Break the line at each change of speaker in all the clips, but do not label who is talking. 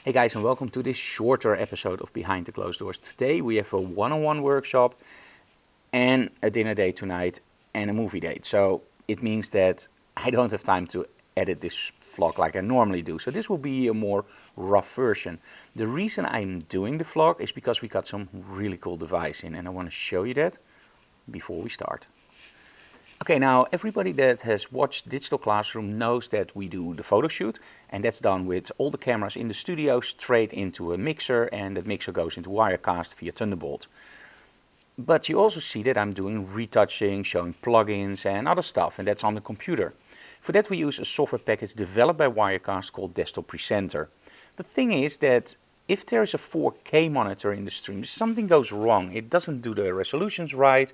Hey guys, and welcome to this shorter episode of Behind the Closed Doors. Today we have a one-on-one workshop and a dinner date tonight and a movie date. So it means that I don't have time to edit this vlog like I normally do. So this will be a more rough version. The reason I'm doing the vlog is because we got some really cool device in and I want to show you that before we start. Okay, now everybody that has watched Digital Classroom knows that we do the photo shoot, and that's done with all the cameras in the studio straight into a mixer, and that mixer goes into Wirecast via Thunderbolt. But you also see that I'm doing retouching, showing plugins and other stuff, and that's on the computer. For that we use a software package developed by Wirecast called Desktop Presenter. The thing is that if there is a 4K monitor in the stream, something goes wrong. It doesn't do the resolutions right.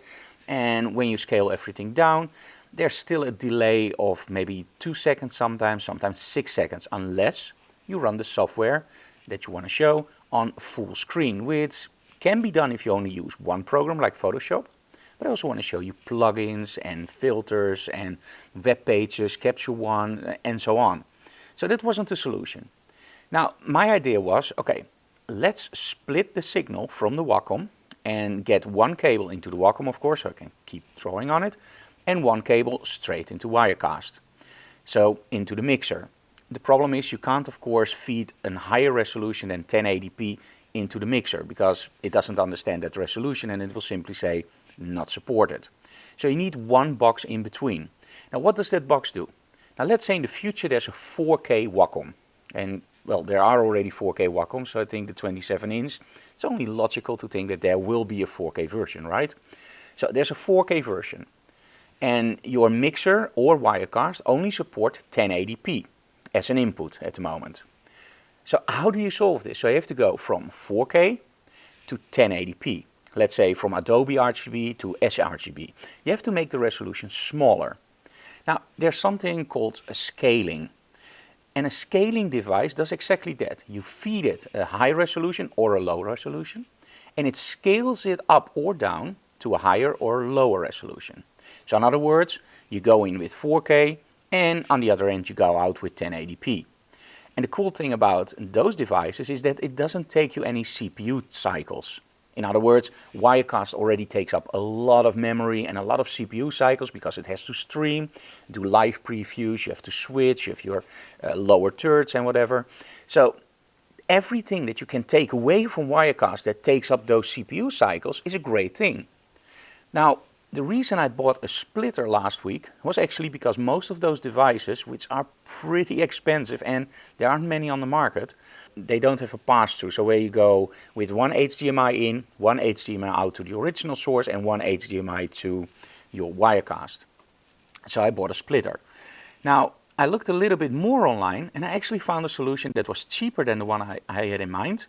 And when you scale everything down, there's still a delay of maybe 2 seconds sometimes 6 seconds, unless you run the software that you want to show on full screen, which can be done if you only use one program like Photoshop. But I also want to show you plugins and filters and web pages, Capture One, and so on. So that wasn't the solution. Now, my idea was, okay, let's split the signal from the Wacom and get one cable into the Wacom, of course, so I can keep drawing on it, and one cable straight into Wirecast, so into the mixer. The problem is you can't, of course, feed a higher resolution than 1080p into the mixer because it doesn't understand that resolution and it will simply say not supported. So you need one box in between. Now, what does that box do? Now, let's say in the future there's a 4K Wacom, and well, there are already 4K Wacoms, so I think the 27-inch, it's only logical to think that there will be a 4K version, right? So there's a 4K version, and your mixer or Wirecast only support 1080p as an input at the moment. So how do you solve this? So you have to go from 4K to 1080p. Let's say from Adobe RGB to sRGB. You have to make the resolution smaller. Now, there's something called a scaling. And a scaling device does exactly that. You feed it a high resolution or a low resolution, and it scales it up or down to a higher or lower resolution. So in other words, you go in with 4K, and on the other end you go out with 1080p. And the cool thing about those devices is that it doesn't take you any CPU cycles. In other words, Wirecast already takes up a lot of memory and a lot of CPU cycles because it has to stream, do live previews, you have to switch, you have your lower thirds and whatever. So everything that you can take away from Wirecast that takes up those CPU cycles is a great thing. Now, the reason I bought a splitter last week was actually because most of those devices, which are pretty expensive and there aren't many on the market, they don't have a pass-through. So where you go with one HDMI in, one HDMI out to the original source and one HDMI to your Wirecast. So I bought a splitter. Now, I looked a little bit more online and I actually found a solution that was cheaper than the one I had in mind.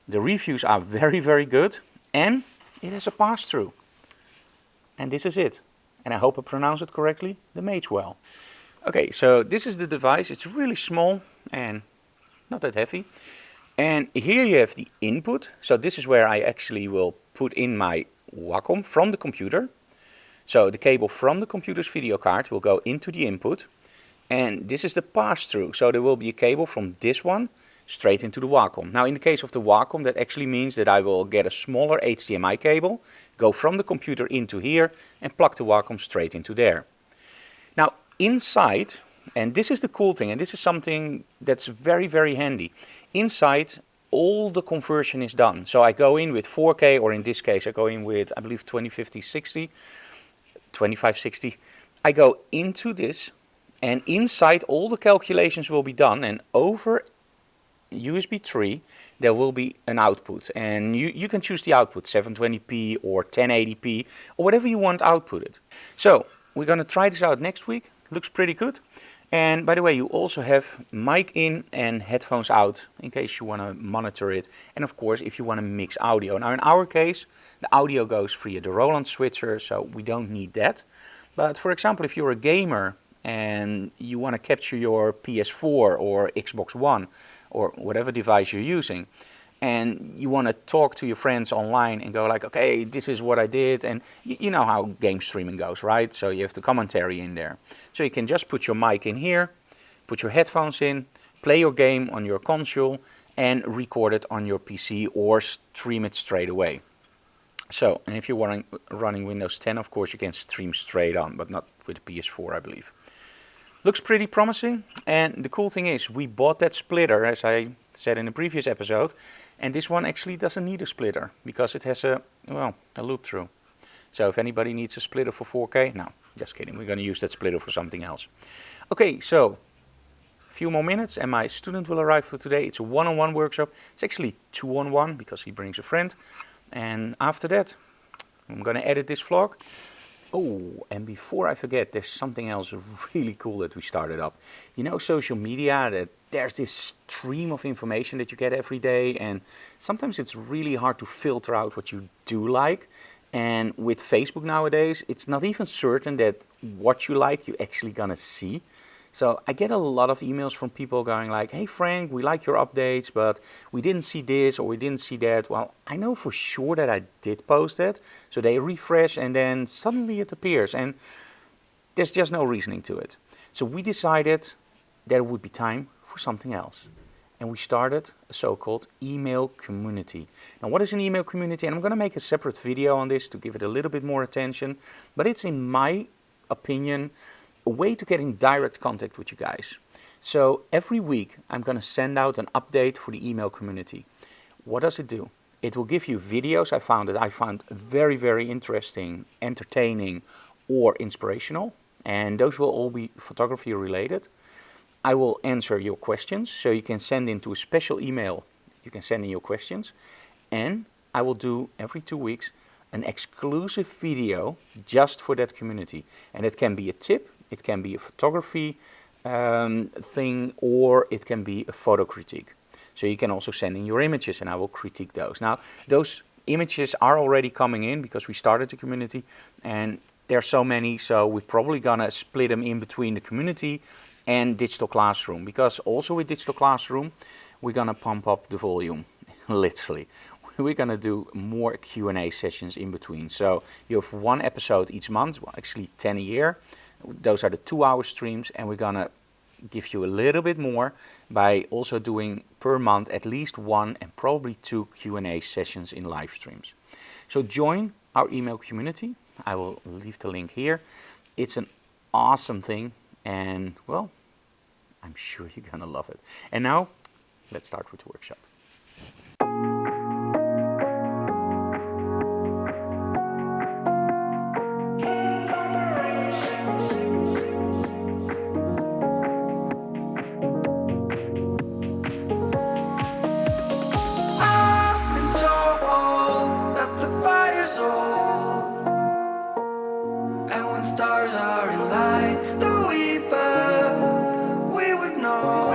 The reviews are very, very good and it has a pass-through. And this is it. And I hope I pronounce it correctly, the Magewell. Okay, so this is the device. It's really small and not that heavy. And here you have the input. So this is where I actually will put in my Wacom from the computer. So the cable from the computer's video card will go into the input. And this is the pass-through. So there will be a cable from this one straight into the Wacom. Now in the case of the Wacom, that actually means that I will get a smaller HDMI cable, go from the computer into here and plug the Wacom straight into there. Now inside, and this is the cool thing, and this is something that's very, very handy. Inside, all the conversion is done. So I go in with 4K, or in this case I go in with, I believe, 2560. I go into this, and inside all the calculations will be done, and over USB 3 there will be an output, and you can choose the output 720p or 1080p or whatever you want outputted. So we're going to try this out next week. Looks pretty good. And by the way, you also have mic in and headphones out in case you want to monitor it, and of course if you want to mix audio. Now in our case the audio goes via the Roland switcher, so we don't need that. But for example, if you're a gamer and you want to capture your PS4 or Xbox One or whatever device you're using, and you want to talk to your friends online and go like, okay, this is what I did, and you know how game streaming goes, right? So you have the commentary in there. So you can just put your mic in here, put your headphones in, play your game on your console and record it on your PC or stream it straight away. So, and if you're running Windows 10, of course you can stream straight on, but not with the PS4, I believe. Looks pretty promising, and the cool thing is we bought that splitter, as I said in the previous episode, and this one actually doesn't need a splitter because it has a loop through. So if anybody needs a splitter for 4K, no, just kidding, we're going to use that splitter for something else. Okay, so a few more minutes and my student will arrive for today. It's a one-on-one workshop. It's actually 2-on-1 because he brings a friend. And after that, I'm going to edit this vlog. Oh, and before I forget, there's something else really cool that we started up. You know, social media, that there's this stream of information that you get every day, and sometimes it's really hard to filter out what you do like. And with Facebook nowadays, it's not even certain that what you like you're actually gonna see. So I get a lot of emails from people going like, hey Frank, we like your updates, but we didn't see this or we didn't see that. Well, I know for sure that I did post it. So they refresh and then suddenly it appears and there's just no reasoning to it. So we decided there would be time for something else. And we started a so-called email community. Now what is an email community? And I'm going to make a separate video on this to give it a little bit more attention. But it's, in my opinion, a way to get in direct contact with you guys. So every week I'm going to send out an update for the email community. What does it do? It will give you videos I found very, very interesting, entertaining or inspirational. And those will all be photography related. I will answer your questions, so you can send into a special email. You can send in your questions. And I will do every 2 weeks an exclusive video just for that community. And it can be a tip. It can be a photography thing, or it can be a photo critique. So you can also send in your images and I will critique those. Now, those images are already coming in because we started the community and there are so many, so we're probably gonna split them in between the community and digital classroom, because also with digital classroom, we're gonna pump up the volume, literally. We're gonna do more Q&A sessions in between. So you have 1 episode each month, well, actually 10 a year. Those are the 2-hour streams, and we're gonna give you a little bit more by also doing per month at least 1 and probably 2 Q&A sessions in live streams. So join our email community. I will leave the link here. It's an awesome thing, and well, I'm sure you're gonna love it. And now, let's start with the workshop.
Stars are in light, the weeper, we would know.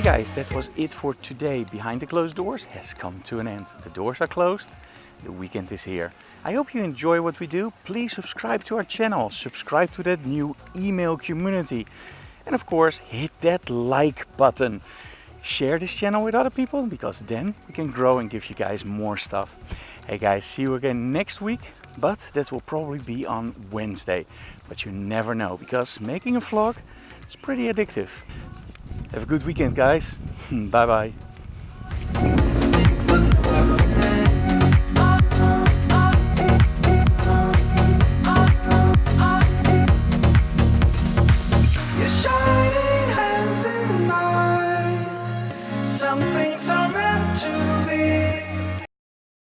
guys, that was it for today. Behind the Closed Doors has come to an end. The doors are closed, the weekend is here. I hope you enjoy what we do. Please subscribe to our channel, subscribe to that new email community, and of course hit that like button. Share this channel with other people, because then we can grow and give you guys more stuff. Hey guys, see you again next week, but that will probably be on Wednesday. But you never know, because making a vlog is pretty addictive. Have a good weekend, guys. Bye bye.